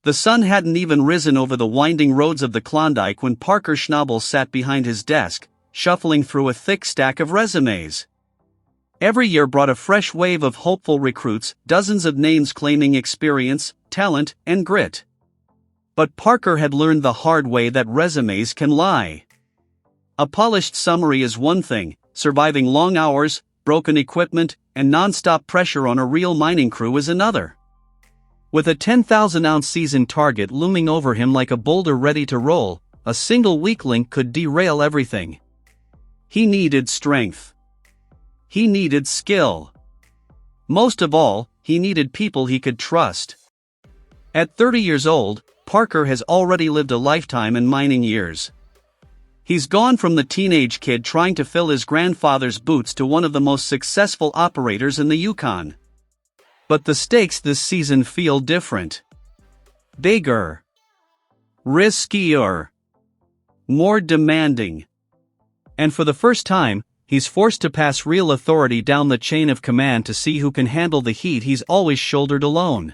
The sun hadn't even risen over the winding roads of the Klondike when Parker Schnabel sat behind his desk, shuffling through a thick stack of resumes. Every year brought a fresh wave of hopeful recruits, dozens of names claiming experience, talent, and grit. But Parker had learned the hard way that resumes can lie. A polished summary is one thing, surviving long hours, broken equipment, and non-stop pressure on a real mining crew is another. With a 10,000-ounce season target looming over him like a boulder ready to roll, a single weak link could derail everything. He needed strength. He needed skill. Most of all, he needed people he could trust. At 30 years old, Parker has already lived a lifetime in mining years. He's gone from the teenage kid trying to fill his grandfather's boots to one of the most successful operators in the Yukon. But the stakes this season feel different. Bigger. Riskier. More demanding. And for the first time, he's forced to pass real authority down the chain of command to see who can handle the heat he's always shouldered alone.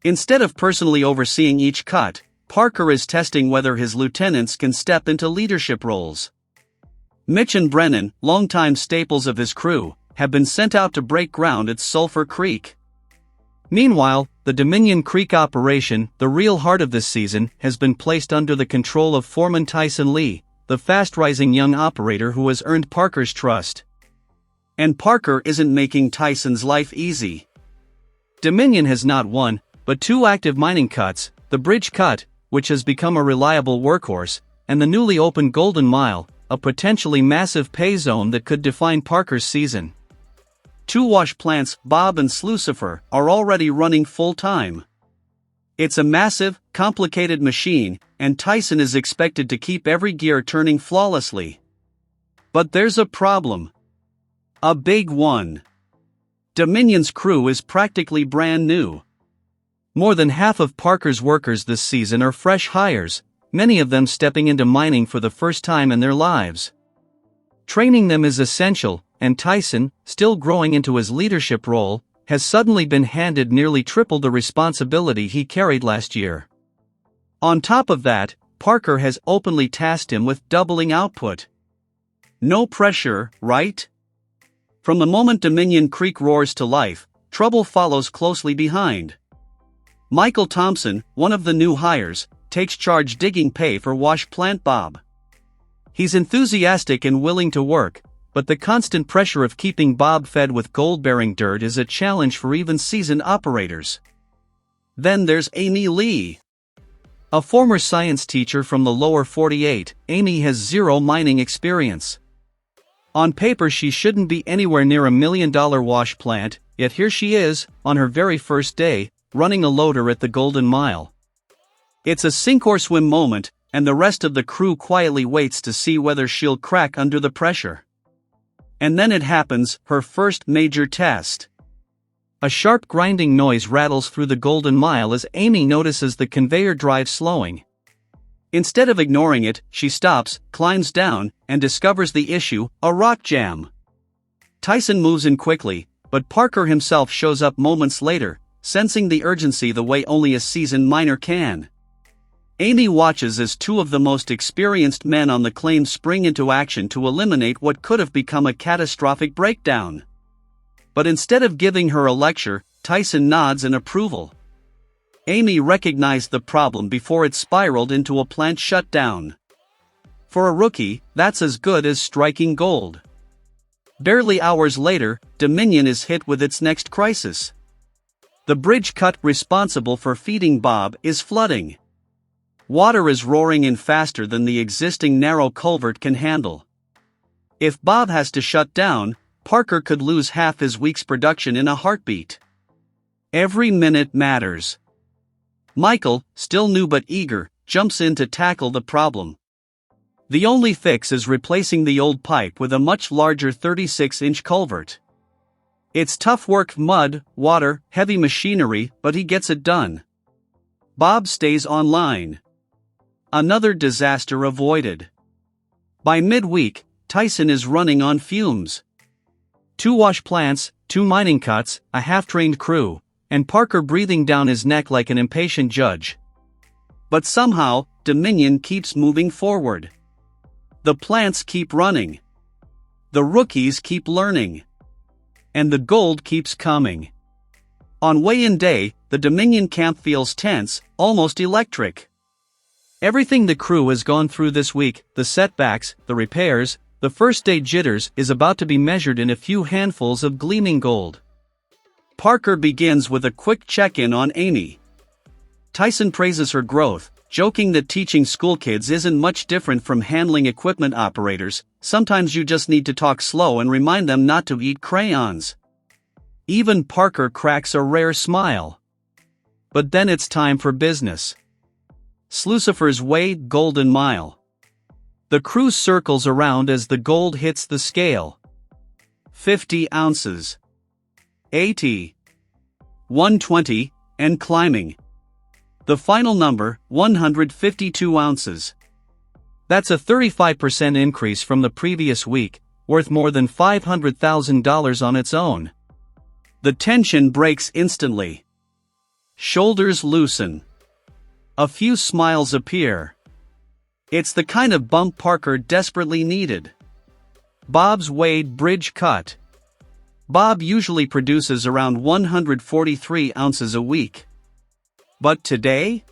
Instead of personally overseeing each cut, Parker is testing whether his lieutenants can step into leadership roles. Mitch and Brennan, longtime staples of his crew, have been sent out to break ground at Sulphur Creek. Meanwhile, the Dominion Creek operation, the real heart of this season, has been placed under the control of Foreman Tyson Lee, the fast-rising young operator who has earned Parker's trust. And Parker isn't making Tyson's life easy. Dominion has not one, but two active mining cuts, the Bridge Cut, which has become a reliable workhorse, and the newly opened Golden Mile, a potentially massive pay zone that could define Parker's season. Two wash plants, Bob and Slucifer, are already running full-time. It's a massive, complicated machine, and Tyson is expected to keep every gear turning flawlessly. But there's a problem. A big one. Dominion's crew is practically brand new. More than half of Parker's workers this season are fresh hires, many of them stepping into mining for the first time in their lives. Training them is essential, and Tyson, still growing into his leadership role, has suddenly been handed nearly triple the responsibility he carried last year. On top of that, Parker has openly tasked him with doubling output. No pressure, right? From the moment Dominion Creek roars to life, trouble follows closely behind. Michael Thompson, one of the new hires, takes charge digging pay for Wash Plant Bob. He's enthusiastic and willing to work, but the constant pressure of keeping Bob fed with gold-bearing dirt is a challenge for even seasoned operators. Then there's Amy Lee. A former science teacher from the lower 48, Amy has zero mining experience. On paper she shouldn't be anywhere near $1 million wash plant, yet here she is, on her very first day, running a loader at the Golden Mile. It's a sink-or-swim moment, and the rest of the crew quietly waits to see whether she'll crack under the pressure. And then it happens, her first major test. A sharp grinding noise rattles through the Golden Mile as Amy notices the conveyor drive slowing. Instead of ignoring it, she stops, climbs down, and discovers the issue, a rock jam. Tyson moves in quickly, but Parker himself shows up moments later, sensing the urgency the way only a seasoned miner can. Amy watches as two of the most experienced men on the claim spring into action to eliminate what could have become a catastrophic breakdown. But instead of giving her a lecture, Tyson nods in approval. Amy recognized the problem before it spiraled into a plant shutdown. For a rookie, that's as good as striking gold. Barely hours later, Dominion is hit with its next crisis. The bridge cut responsible for feeding Bob is flooding. Water is roaring in faster than the existing narrow culvert can handle. If Bob has to shut down, Parker could lose half his week's production in a heartbeat. Every minute matters. Michael, still new but eager, jumps in to tackle the problem. The only fix is replacing the old pipe with a much larger 36-inch culvert. It's tough work, mud, water, heavy machinery, but he gets it done. Bob stays online. Another disaster avoided. By midweek, Tyson is running on fumes. 2 wash plants, 2 mining cuts, a half-trained crew, and Parker breathing down his neck like an impatient judge. But somehow, Dominion keeps moving forward. The plants keep running. The rookies keep learning. And the gold keeps coming. On weigh-in day, the Dominion camp feels tense, almost electric. Everything the crew has gone through this week, the setbacks, the repairs, the first-day jitters, is about to be measured in a few handfuls of gleaming gold. Parker begins with a quick check-in on Amy. Tyson praises her growth, joking that teaching school kids isn't much different from handling equipment operators. Sometimes you just need to talk slow and remind them not to eat crayons. Even Parker cracks a rare smile. But then it's time for business. Slucifer's weigh golden mile. The crew circles around as the gold hits the scale. 50 ounces. 80. 120, and climbing. The final number, 152 ounces. That's a 35% increase from the previous week, worth more than $500,000 on its own. The tension breaks instantly. Shoulders loosen. A few smiles appear. It's the kind of bump Parker desperately needed. Bob's weighed bridge cut. Bob usually produces around 143 ounces a week. But today?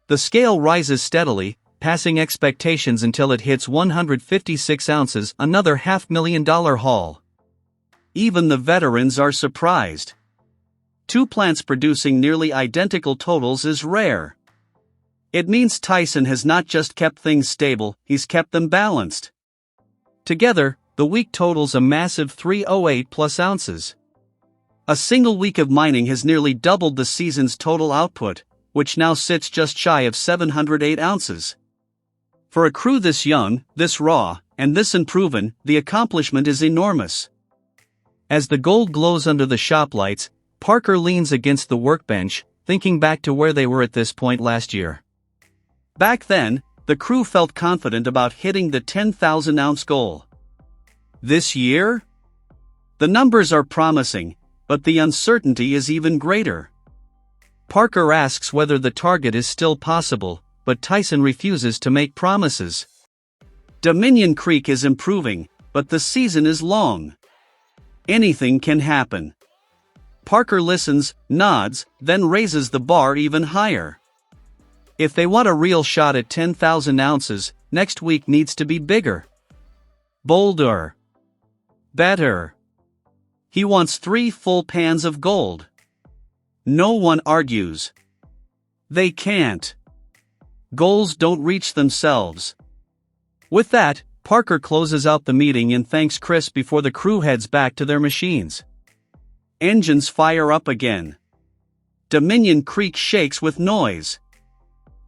The scale rises steadily, passing expectations until it hits 156 ounces, another $500,000 haul. Even the veterans are surprised. Two plants producing nearly identical totals is rare. It means Tyson has not just kept things stable, he's kept them balanced. Together, the week totals a massive 308 plus ounces. A single week of mining has nearly doubled the season's total output, which now sits just shy of 708 ounces. For a crew this young, this raw, and this unproven, the accomplishment is enormous. As the gold glows under the shop lights, Parker leans against the workbench, thinking back to where they were at this point last year. Back then, the crew felt confident about hitting the 10,000-ounce goal. This year? The numbers are promising, but the uncertainty is even greater. Parker asks whether the target is still possible, but Tyson refuses to make promises. Dominion Creek is improving, but the season is long. Anything can happen. Parker listens, nods, then raises the bar even higher. If they want a real shot at 10,000 ounces, next week needs to be bigger. Bolder. Better. He wants 3 full pans of gold. No one argues. They can't. Goals don't reach themselves. With that, Parker closes out the meeting and thanks Chris before the crew heads back to their machines. Engines fire up again. Dominion Creek shakes with noise.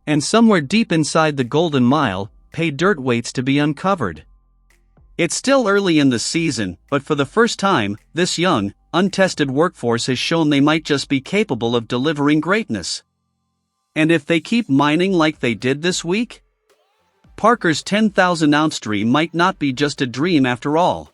And somewhere deep inside the Golden Mile, pay dirt waits to be uncovered. It's still early in the season, but for the first time, this young, untested workforce has shown they might just be capable of delivering greatness. And if they keep mining like they did this week? Parker's 10,000-ounce dream might not be just a dream after all.